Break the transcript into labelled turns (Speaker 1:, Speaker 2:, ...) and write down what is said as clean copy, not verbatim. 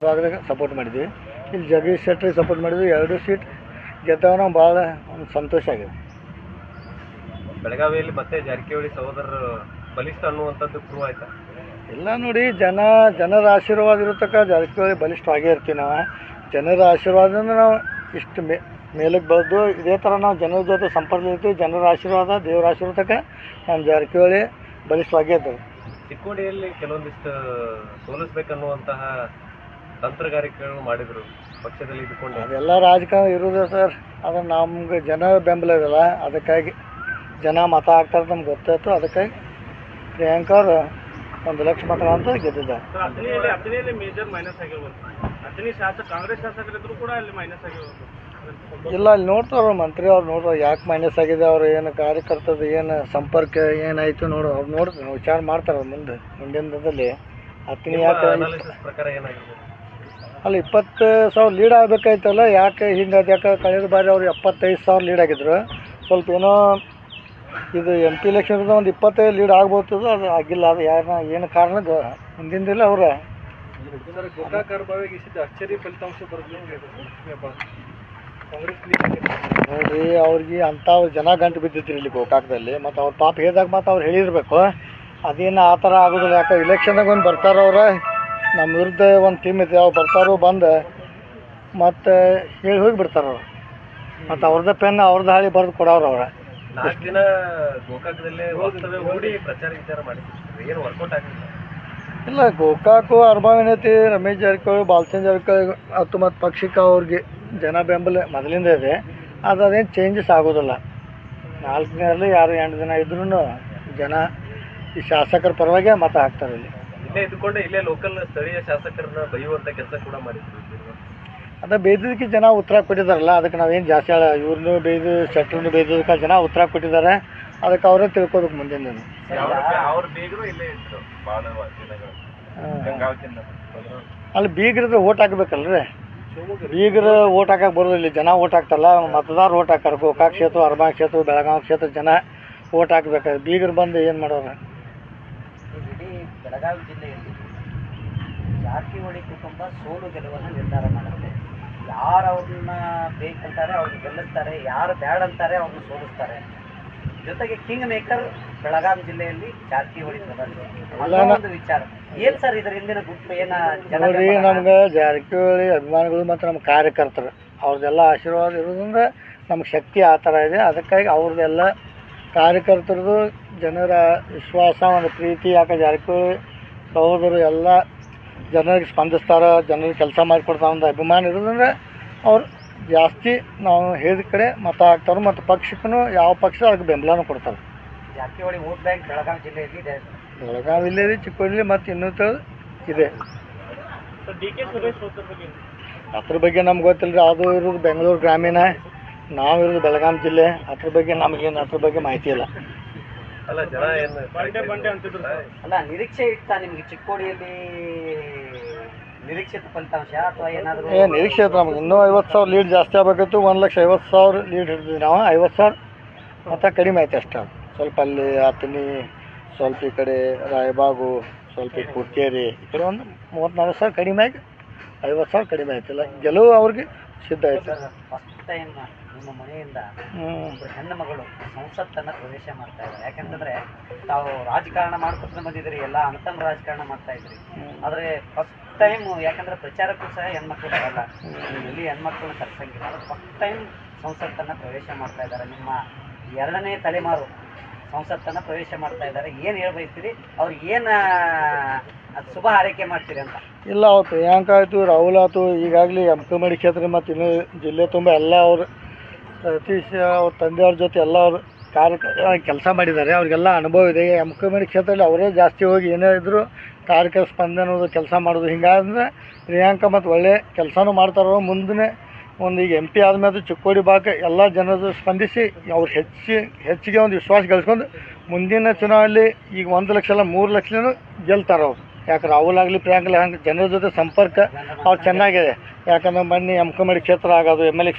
Speaker 1: ಭಾಗದಾಗ ಸಪೋರ್ಟ್ ಮಾಡಿದ್ವಿ. ಇಲ್ಲಿ ಜಗದೀಶ್ ಶೆಟ್ಟರಿಗೆ ಸಪೋರ್ಟ್ ಮಾಡಿದ್ವಿ. 2 ಸೀಟ್ ಗೆದ್ದವ ನಾವು ಭಾಳ ಸಂತೋಷ ಆಗಿದೆ.
Speaker 2: ಬೆಳಗಾವಿಯಲ್ಲಿ ಮತ್ತೆ ಜಾರಕಿಹೊಳಿ ಸಹೋದರರು ಬಲಿಷ್ಠ ಅನ್ನುವಂಥದ್ದು ಪ್ರೂವ್ ಆಯ್ತಾ?
Speaker 1: ಎಲ್ಲ ನೋಡಿ, ಜನರ ಆಶೀರ್ವಾದ ಇರತಕ್ಕ ಜಾರಕಿಹೊಳಿ ಬಲಿಷ್ಠವಾಗೇ ಇರ್ತೀವಿ. ನಾವು ಜನರ ಆಶೀರ್ವಾದದಿಂದ ನಾವು ಇಷ್ಟು ಮೇಲಕ್ಕೆ ಬೆಳೆದು ಇದೇ ಥರ ನಾವು ಜನರ ಜೊತೆ ಸಂಪರ್ಕದಲ್ಲಿರ್ತೀವಿ. ಜನರ ಆಶೀರ್ವಾದ, ದೇವರ ಆಶೀರ್ವಾದಕ್ಕೆ ನಮ್ಮ ಜಾರಕಿಹೊಳಿ ಬಲಿಷ್ಠವಾಗೇ ಇದ್ದಾರೆ.
Speaker 2: ಚಿಕ್ಕೋಡಿಯಲ್ಲಿ ಕೆಲವೊಂದಿಷ್ಟು ಸೋಲಿಸ್ಬೇಕನ್ನುವಂತಹ ತಂತ್ರಗಾರಿಕೆಗಳು ಮಾಡಿದರು ಪಕ್ಷದಲ್ಲಿ ಇದ್ದುಕೊಂಡು.
Speaker 1: ಅದೆಲ್ಲ ರಾಜಕಾರಣ ಇರೋದೇ ಸರ್. ಅದನ್ನು ನಮ್ಗೆ ಜನ ಬೆಂಬಲ ಇದಲ್ಲ, ಅದಕ್ಕಾಗಿ ಜನ ಮತ ಹಾಕ್ತಾರೆ ನಮ್ಗೆ ಗೊತ್ತಾಯ್ತು. ಅದಕ್ಕಾಗಿ ಪ್ರಿಯಾಂಕಾ ಅವರು 1 ಲಕ್ಷ ಮತ ಅಂತ ಗೆದ್ದಿದ್ದಾರೆ.
Speaker 3: ಅಥಣಿಯಲ್ಲಿ ಮೇಜರ್ ಮೈನಸ್ ಆಗಿರ್ಬೋದು. ಅಥಣಿ ಕಾಂಗ್ರೆಸ್ ಶಾಸಕರಿದ್ರು ಕೂಡ ಅಲ್ಲಿ ಮೈನಸ್ ಆಗಿರ್ಬೋದು.
Speaker 1: ಇಲ್ಲ, ಅಲ್ಲಿ ನೋಡ್ತಾರೆ ಮಂತ್ರಿ ಅವ್ರು ನೋಡ್ತಾರೆ ಯಾಕೆ ಮೈನಸ್ ಆಗಿದೆ, ಅವ್ರು ಏನು ಕಾರ್ಯಕರ್ತದ ಏನು ಸಂಪರ್ಕ ಏನಾಯಿತು ನೋಡು, ಅವ್ರು ನೋಡ್ತಾರೆ, ವಿಚಾರ ಮಾಡ್ತಾರೆ ಅವ್ರು ಮುಂದಿನ ದಿನದಲ್ಲಿ. ಅಥಣಿ ಯಾಕೆ
Speaker 2: ಪ್ರಕಾರ ಏನಾಗಿರ್ಬೋದು
Speaker 1: ಅಲ್ಲಿ 20,000 ಲೀಡ್ ಆಗಬೇಕಾಯ್ತಲ್ಲ, ಯಾಕೆ ಹಿಂಗೆ ಯಾಕೆ ಕಳೆದ ಬಾರಿ ಅವ್ರು 75,000 ಲೀಡ್ ಆಗಿದ್ರು. ಸ್ವಲ್ಪ ಏನೋ ಇದು MP ಎಲೆಕ್ಷನ್ ಒಂದು 25 ಲೀಡ್ ಆಗ್ಬೋದು, ಅದು ಆಗಿಲ್ಲ. ಅದು ಏನು ಕಾರಣ ಮುಂದಿನ ಅವ್ರ
Speaker 2: ಅಚ್ಚರಿ ಫಲಿತಾಂಶ
Speaker 1: ನೋಡ್ರಿ, ಅವ್ರಿಗೆ ಅಂಥ ಜನ ಗಂಟು ಬಿದ್ದಿದ್ರು ಇಲ್ಲಿ ಗೋಕಾಕದಲ್ಲಿ. ಮತ್ತು ಅವ್ರ ಪಾಪ ಹೇಳಿದಾಗ ಮತ್ತು ಅವ್ರು ಹೇಳಿರ್ಬೇಕು. ಅದೇನು ಆ ಥರ ಆಗೋದಿಲ್ಲ. ಯಾಕೆ ಇಲೆಕ್ಷನ್ದಾಗ ಒಂದು ಬರ್ತಾರೆ ಅವ್ರು, ನಮ್ಮ ವಿರುದ್ಧ ಒಂದು ಟೀಮ್ ಐತೆ, ಅವ್ರು ಬರ್ತಾರೋ ಬಂದು ಮತ್ತು ಹೇಳಿ ಹೋಗಿ ಬಿಡ್ತಾರೆ ಅವ್ರು. ಮತ್ತು ಅವ್ರದ್ದು ಪೆನ್ ಅವ್ರದ್ದು ಹಾಳಿ ಬರೆದು ಕೊಡೋರು ಅವ್ರ.
Speaker 2: 4 ದಿನ ಗೋಕಾಕದಲ್ಲೇ ವಾಸ್ತವ್ಯ ಹೂಡಿ ಪ್ರಚಾರ ವಿಚಾರ ಮಾಡಿದ್ರು, ಏನು ವರ್ಕೌಟ್ ಆಗಿಲ್ಲ.
Speaker 1: ಇಲ್ಲ, ಗೋಕಾಕು ಅರ್ಬಾವ್ ಏನೈತಿ, ರಮೇಶ್ ಜಾರಕಿಹೊಳಿ, ಬಾಲಚಂದ್ರ ಜಾರಕಿಹೊಳಿ ಮತ್ತು ಪಕ್ಷಕ್ಕೆ ಅವ್ರಿಗೆ ಜನ ಬೆಂಬಲ ಮೊದಲಿಂದ ಇದೆ. ಅದೇನು ಚೇಂಜಸ್ ಆಗೋದಿಲ್ಲ. 4 ದಿನ ಯಾರು 8 ದಿನ ಇದ್ರೂ ಜನ ಈ ಶಾಸಕರ ಪರವಾಗಿ ಮತ ಹಾಕ್ತಾರೆ.
Speaker 2: ಇಲ್ಲೇ ಇದ್ದುಕೊಂಡು ಇಲ್ಲೇ ಲೋಕಲ್ ಸ್ಥಳೀಯ ಶಾಸಕರನ್ನ ಬೈಯುವಂಥ ಕೆಲಸ ಕೂಡ ಮಾಡಿದ್ರು.
Speaker 1: ಅದ ಬೇಯ್ದಕ್ಕೆ ಜನ ಉತ್ತರ ಕೊಟ್ಟಿದ್ದಾರಲ್ಲ, ಅದಕ್ಕೆ ನಾವೇನು ಜಾಸ್ತಿ ಇವ್ರನ್ನೂ ಬೇಯ್ದು ಶೆಟ್ರನ್ನು ಬೇಯ್ದಕ್ಕೆ ಜನ ಉತ್ತರ ಕೊಟ್ಟಿದ್ದಾರೆ. ಅದಕ್ಕೆ ಅವರೇ ತಿಳ್ಕೋಬೇಕು ಮುಂದಿನ ದಿನ.
Speaker 2: ಅವ್ರ ಬೀಗರು ಇಲ್ಲೇ ಇದ್ರು ಭಾಳ ದಿನಗಳು.
Speaker 1: ಅಲ್ಲಿ ಬೀಗರಿದ್ರೆ ಓಟ್ ಹಾಕ್ಬೇಕಲ್ರಿ. ಬೀಗರು ಓಟ್ ಹಾಕಕ್ಕೆ ಬರೋದಿಲ್ಲ, ಜನ ಓಟ್ ಹಾಕ್ತಾರಲ್ಲ, ಮತದಾರ ಓಟ್ ಹಾಕ್ತಾರೆ. ಗೋಕಾಕ್ ಕ್ಷೇತ್ರ, ಅರ್ಬಾನ್ ಕ್ಷೇತ್ರ, ಬೆಳಗಾವಿ ಕ್ಷೇತ್ರ ಜನ ಓಟ್ ಹಾಕ್ಬೇಕು. ಬೀಗರು ಬಂದು ಏನು ಮಾಡೋರು?
Speaker 4: ಇಡೀ ಬೆಳಗಾವಿ ಜಿಲ್ಲೆಯಲ್ಲಿ ಜಾರಕಿಹೊಳಿ ಕುಟುಂಬ ಸೋಲು ಗೆಲುವನ್ನು ನಿರ್ಧಾರ ಮಾಡುತ್ತೆ. ಯಾರು ಅವ್ರನ್ನ ಬೇಕಂತಾರೆ ಅವ್ರನ್ನ ಗೆಲ್ಲಿಸ್ತಾರೆ, ಯಾರು ಬ್ಯಾಡ ಅಂತಾರೆ ಅವ್ರನ್ನ ಸೋಲಿಸ್ತಾರೆ. ಜೊತೆಗೆ ಕಿಂಗ್ ಮೇಕರ್ ಬೆಳಗಾವಿ ಜಿಲ್ಲೆಯಲ್ಲಿ ಜಾರಕಿಹೊಳಿ ಒಂದು ವಿಚಾರ ಏನು ಸರ್ ಇದರ ಹಿಂದಿನ ಗುಟ್ಟು ಏನ?
Speaker 1: ನೋಡಿ, ನಮ್ಗೆ ಜಾರಕಿಹೊಳಿ ಅಭಿಮಾನಿಗಳು ಮತ್ತು ನಮ್ಮ ಕಾರ್ಯಕರ್ತರು ಅವ್ರದ್ದೆಲ್ಲ ಆಶೀರ್ವಾದ ಇರೋದ್ರಿಂದ ನಮ್ಗೆ ಶಕ್ತಿ ಆ ಥರ ಇದೆ. ಅದಕ್ಕಾಗಿ ಅವ್ರದ್ದೆಲ್ಲ ಕಾರ್ಯಕರ್ತರದು ಜನರ ವಿಶ್ವಾಸ, ಒಂದು ಪ್ರೀತಿ. ಯಾಕೆ ಜಾರಕಿಹೊಳಿ ಸಹೋದರು ಎಲ್ಲ ಜನರಿಗೆ ಸ್ಪಂದಿಸ್ತಾರೆ, ಜನರಿಗೆ ಕೆಲಸ ಮಾಡಿಕೊಡ್ತಾರೆ, ಒಂದು ಅಭಿಮಾನ ಇರೋದಂದ್ರೆ ಅವ್ರು ಜಾಸ್ತಿ ನಾವು ಹೇಳಿದ ಕಡೆ ಮತ ಹಾಕ್ತಾರೆ. ಮತ್ತು ಪಕ್ಷಕ್ಕೂ ಯಾವ ಪಕ್ಷ ಅದಕ್ಕೆ ಬೆಂಬಲನೂ ಕೊಡ್ತಾರೆ.
Speaker 4: ಜಾರಕಿಹೊಳಿ ವೋಟ್ ಬ್ಯಾಂಕ್ ಬೆಳಗಾವಿ ಜಿಲ್ಲೆಯಲ್ಲಿ ಇದೆ.
Speaker 1: ಬೆಳಗಾವಿ ಇಲ್ಲೇ ಚಿಕ್ಕೋಡಿ ಮತ್ತು ಇನ್ನೂ ಇದೆ. ಅದ್ರ ಬಗ್ಗೆ ನಮ್ಗೆ ಗೊತ್ತಿಲ್ಲ ರೀ. ಅದು ಇರೋದು ಬೆಂಗಳೂರು ಗ್ರಾಮೀಣ, ನಾವು ಇರೋದು ಬೆಳಗಾವಿ ಜಿಲ್ಲೆ. ಅದ್ರ ಬಗ್ಗೆ ನಮಗೇನು ಅದ್ರ ಬಗ್ಗೆ ಮಾಹಿತಿ ಇಲ್ಲ.
Speaker 2: ಅಲ್ಲ, ಜನ ಏನು
Speaker 4: ಅಲ್ಲ, ನಿರೀಕ್ಷೆ ಇತ್ತಾ ನಿಮಗೆ ಚಿಕ್ಕೋಡಿಯಲ್ಲಿ ನಿರೀಕ್ಷಿತ ಫಲಿತಾಂಶ ಅಥವಾ ಏನಾದರೂ?
Speaker 1: ನಿರೀಕ್ಷೆ ಇತ್ತು ನಮ್ಗೆ. ಇನ್ನೂ 50,000 ಲೀಡ್ ಜಾಸ್ತಿ ಆಗಬೇಕಿತ್ತು. 1,50,000 ಲೀಡ್ ಹಿಡಿದ್ವಿ ನಾವು. 50,000 ಮತ್ತು ಕಡಿಮೆ ಆಯ್ತು ಅಷ್ಟೇ. ಸ್ವಲ್ಪ ಅಲ್ಲಿ ಅಥಣಿ, ಸ್ವಲ್ಪ ಈ ಕಡೆ ರಾಯಬಾಗು, ಸ್ವಲ್ಪ ಈ ಕುರ್ಕೇರಿ, ಈ ಕಡೆ ಒಂದು 34,000 ಕಡಿಮೆ ಆಗಿ 50,000 ಕಡಿಮೆ ಆಯ್ತಿಲ್ಲ. ಗೆಲುವು ಅವ್ರಿಗೆ ಸಿದ್ಧ ಆಯ್ತು.
Speaker 4: ಫಸ್ಟ್ ಟೈಮ್ ನಿಮ್ಮ ಮನೆಯಿಂದ ಹೆಣ್ಣು ಮಗಳು ಸಂಸತ್ತನ್ನು ಪ್ರವೇಶ ಮಾಡ್ತಾ ಇದ್ದಾರೆ. ಯಾಕಂತಂದರೆ ತಾವು ರಾಜಕಾರಣ ಮಾಡ್ಕೊತ ಬಂದಿದ್ರಿ, ಎಲ್ಲ ಅಣ್ತಮ್ಮ ರಾಜಕಾರಣ ಮಾಡ್ತಾ ಇದ್ರಿ. ಆದರೆ ಫಸ್ಟ್ ಟೈಮ್, ಯಾಕಂದರೆ ಪ್ರಚಾರಕ್ಕೂ ಸಹ ಹೆಣ್ಮಕ್ಳು ಬರಲ್ಲ, ಇಲ್ಲಿ ಹೆಣ್ಮಕ್ಳನ್ನ ಕರ್ಸಂಗಿಲ್ಲ. ಫಸ್ಟ್ ಟೈಮ್ ಸಂಸತ್ತನ್ನು ಪ್ರವೇಶ ಮಾಡ್ತಾ ಇದ್ದಾರೆ. ನಿಮ್ಮ 2ನೇ ತಲೆಮಾರು ಸಂಸತ್ತನ್ನು ಪ್ರವೇಶ ಮಾಡ್ತಾ ಇದ್ದಾರೆ. ಏನು ಹೇಳ್ಬಯಸ್ತೀರಿ ಅವ್ರಿಗೆ? ಏನು ಅದು ಶುಭ ಹಾರೈಕೆ ಮಾಡ್ತೀರಿ ಅಂತ?
Speaker 1: ಇಲ್ಲ, ಅವ್ರು ಪ್ರಿಯಾಂಕಾ ಆಯಿತು, ರಾಹುಲ್ ಆಯಿತು, ಈಗಾಗಲೇ ಎಮ್ಕಮಡಿ ಕ್ಷೇತ್ರ ಮತ್ತು ಇನ್ನೂ ಜಿಲ್ಲೆ ತುಂಬ ಎಲ್ಲ ಅವರು ಸತೀಶ್ ಅವ್ರ ತಂದೆಯವ್ರ ಜೊತೆ ಎಲ್ಲ ಅವರು ಕೆಲಸ ಮಾಡಿದ್ದಾರೆ. ಅವ್ರಿಗೆಲ್ಲ ಅನುಭವ ಇದೆ. ಎಮ್ಕಮಡಿ ಕ್ಷೇತ್ರದಲ್ಲಿ ಅವರೇ ಜಾಸ್ತಿ ಹೋಗಿ ಏನೇ ಇದ್ದರೂ ಕಾರ್ಯಕರ್ತ ಸ್ಪಂದನೋದು ಕೆಲಸ ಮಾಡೋದು. ಹಿಂಗಾದ್ರೆ ಪ್ರಿಯಾಂಕಾ ಮತ್ತು ಒಳ್ಳೆ ಕೆಲಸನೂ ಮಾಡ್ತಾರೋ. ಮುಂದೆ ಒಂದು ಈಗ MP ಆದಮೇಲೆ ಚಿಕ್ಕೋಡಿ ಭಾಗ ಎಲ್ಲ ಜನರು ಸ್ಪಂದಿಸಿ ಅವ್ರು ಹೆಚ್ಚಿಗೆ ಒಂದು ವಿಶ್ವಾಸ ಗಳಿಸ್ಕೊಂಡು ಮುಂದಿನ ಚುನಾವಣೆಯಲ್ಲಿ ಈಗ 1 ಲಕ್ಷ ಅಲ್ಲ 3 ಲಕ್ಷನೂ ಗೆಲ್ತಾರೆ ಅವ್ರು. ಯಾಕೆ ರಾಹುಲ್ ಆಗಲಿ ಪ್ರಿಯಾಂಕಾ ಹಂಗೆ ಜನರ ಜೊತೆ ಸಂಪರ್ಕ ಅವ್ರು ಚೆನ್ನಾಗಿದೆ. ಯಾಕಂದ್ರೆ ಮೊನ್ನೆ ಎಮ್ಕಮಡಿ ಕ್ಷೇತ್ರ ಆಗೋದು, MLA